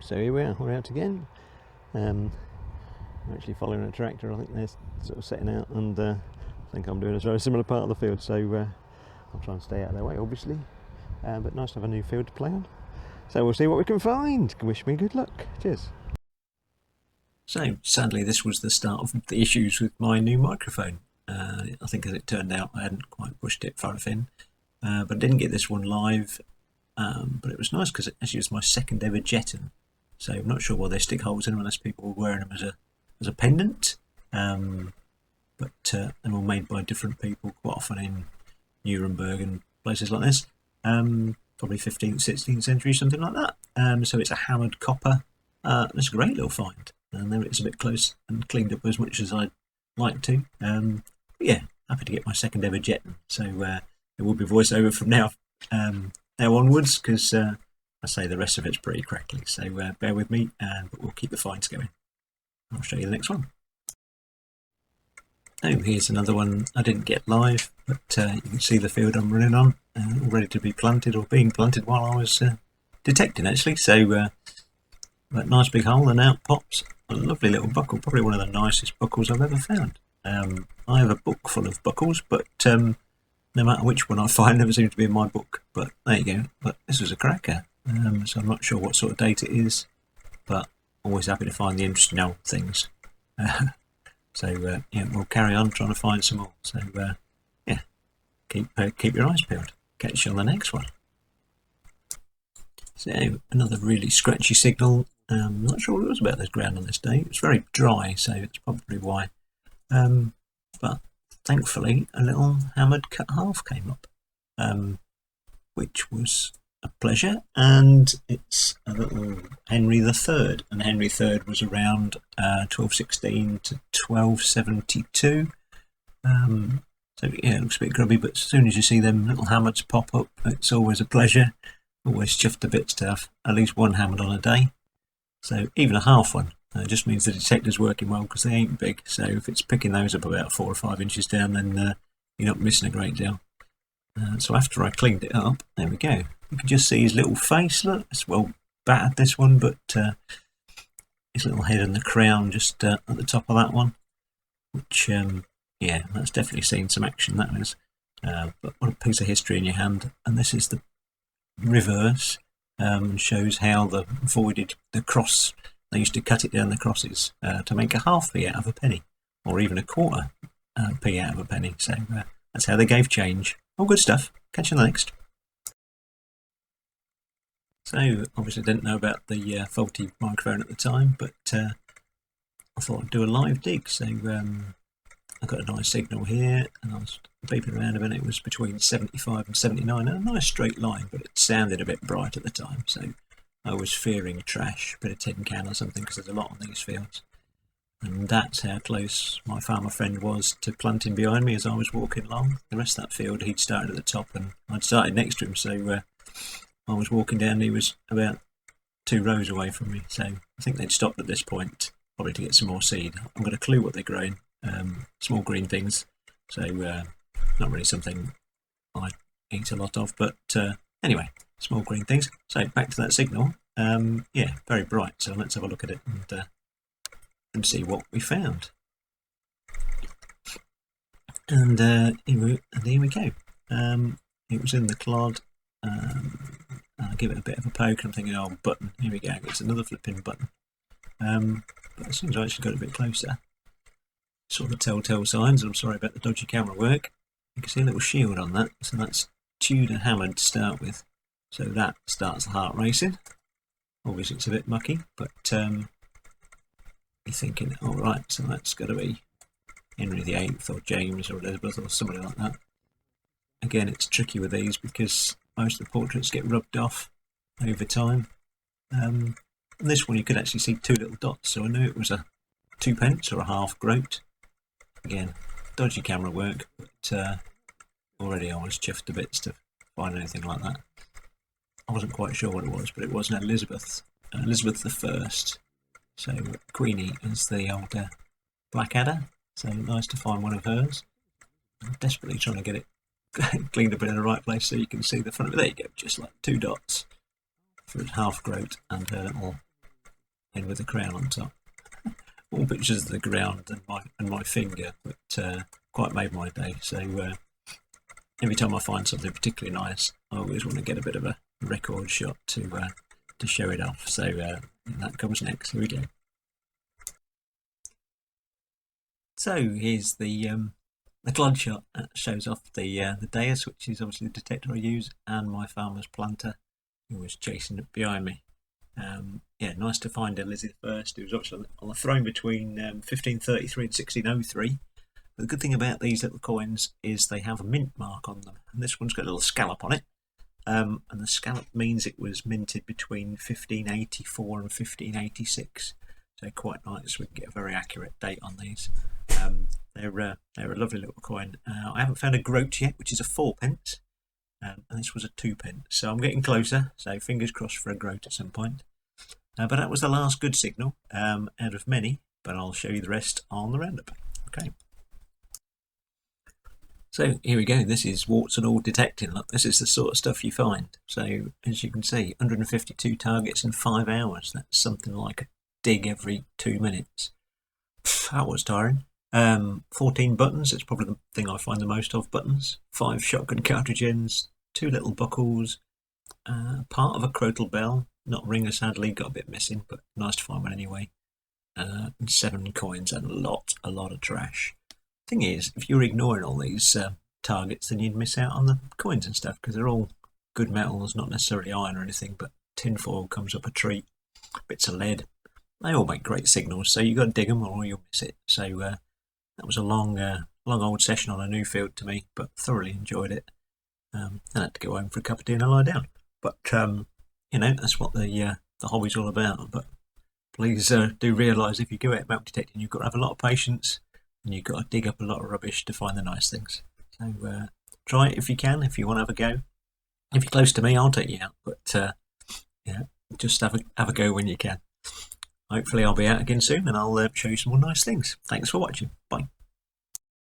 So here we are, we're out again. I'm actually following a tractor. I think they're sort of setting out, and I think I'm doing a very similar part of the field, so I'll try and stay out of their way, obviously. But nice to have a new field to play on. So we'll see what we can find. Wish me good luck. Cheers. So sadly this was the start of the issues with my new microphone. I think as it turned out I hadn't quite pushed it far enough in, but I didn't get this one live. But it was nice because it actually was my second ever Jetton. So I'm not sure why they stick holes in them unless people were wearing them as a pendant. But they're all made by different people, quite often in Nuremberg and places like this. Probably 15th, 16th century, something like that. So it's a hammered copper. It's a great little find. And there it's a bit close and cleaned up as much as I'd like to. But yeah, happy to get my second ever Jetton. So it will be voiceover from now onwards, because I say the rest of it's pretty crackly. So bear with me, but we'll keep the finds going. I'll show you the next one. Oh, here's another one I didn't get live, but you can see the field I'm running on, all ready to be planted, or being planted while I was detecting actually. So that nice big hole, and out pops a lovely little buckle, probably one of the nicest buckles I've ever found. I have a book full of buckles, but no matter which one I find, never seems to be in my book. But there you go. But this was a cracker. So I'm not sure what sort of date it is, but always happy to find the interesting old things. So yeah, we'll carry on trying to find some more. So yeah, keep your eyes peeled. Catch you on the next one. So another really scratchy signal. Not sure what it was about this ground on this day. It was very dry, so it's probably why. But thankfully, a little hammered cut half came up, which was a pleasure. And it's a little Henry III, and Henry III was around 1216 to 1272. So yeah, it looks a bit grubby, but as soon as you see them little hammers pop up, it's always a pleasure. Always chuffed to bits to have at least one hammered on a day. So even a half one just means the detector's working well, because they ain't big. So if it's picking those up about 4 or 5 inches down, then you're not missing a great deal. So after I cleaned it up, there we go. You can just see his little face. Look, it's well battered, this one, but his little head and the crown just at the top of that one, which yeah, that's definitely seen some action, that is. But what a piece of history in your hand. And this is the reverse, and shows how the voided the cross. They used to cut it down the crosses to make a half p out of a penny, or even a quarter p out of a penny. So that's how they gave change. All good stuff. Catch you next. So obviously didn't know about the faulty microphone at the time, but I thought I'd do a live dig. So I got a nice signal here, and I was beeping around a minute. It was between 75 and 79, a nice straight line, but it sounded a bit bright at the time. So I was fearing trash, a bit of tin can or something, because there's a lot on these fields. And that's how close my farmer friend was to planting behind me as I was walking along. The rest of that field, he'd started at the top and I'd started next to him. So I was walking down, he was about 2 rows away from me. So I think they'd stopped at this point, probably to get some more seed. I've got a clue what they're growing. Small green things. So not really something I eat a lot of. But anyway, small green things. So back to that signal. Yeah, very bright. So let's have a look at it and see what we found. And here we go. It was in the clod. I'll give it a bit of a poke, and I'm thinking, oh, button. Here we go. It's another flipping button. But as soon as I actually got a bit closer, saw the telltale signs. I'm sorry about the dodgy camera work. You can see a little shield on that. So that's Tudor hammered to start with. So that starts the heart racing. Obviously it's a bit mucky, but you're thinking, all right, so that's got to be Henry VIII or James or Elizabeth or somebody like that. Again, it's tricky with these because most of the portraits get rubbed off over time. And this one you could actually see 2 little dots, so I knew it was a 2p or a half groat. Again, dodgy camera work, but already I was chuffed to bits to find anything like that. I wasn't quite sure what it was, but it was an Elizabeth I. So Queenie is the old Blackadder. So nice to find one of hers. I'm desperately trying to get it cleaned up in the right place so you can see the front of it. There you go, just like 2 dots for its half groat and her little in with the crown on top. All pictures of the ground and my finger, but quite made my day. So every time I find something particularly nice, I always want to get a bit of a record shot to show it off. So that comes next. Here we go. So here's the clod shot that shows off the Deus, which is obviously the detector I use, and my farmer's planter, who was chasing it behind me. Yeah, nice to find Elizabeth first. It was obviously on the throne between 1533 and 1603. But the good thing about these little coins is they have a mint mark on them, and this one's got a little scallop on it. And the scallop means it was minted between 1584 and 1586. So quite nice. We can get a very accurate date on these. They're a lovely little coin. I haven't found a groat yet, which is a 4p. And this was a 2p. So I'm getting closer. So fingers crossed for a groat at some point. But that was the last good signal out of many. But I'll show you the rest on the roundup. Okay. So here we go. This is warts and all detecting. Look, this is the sort of stuff you find. So as you can see, 152 targets in 5 hours. That's something like a dig every 2 minutes. That was tiring. 14 buttons. It's probably the thing I find the most of, buttons. 5 shotgun cartridge ends. 2 little buckles. Part of a crotal bell. Not ringer, sadly. Got a bit missing, but nice to find one anyway. And 7 coins and a lot of trash. Thing is, if you're ignoring all these targets, then you'd miss out on the coins and stuff, because they're all good metals, not necessarily iron or anything, but tinfoil comes up a treat, bits of lead. They all make great signals, so you've got to dig them or you'll miss it. So that was a long old session on a new field to me, but thoroughly enjoyed it. I had to go home for a cup of tea and a lie down. But that's what the hobby's all about. But please do realise if you go out metal detecting, you've got to have a lot of patience. And you've got to dig up a lot of rubbish to find the nice things. So try it if you can, if you want to have a go. If you're close to me, I'll take you out. But just have a go when you can. Hopefully I'll be out again soon and I'll show you some more nice things. Thanks for watching. Bye.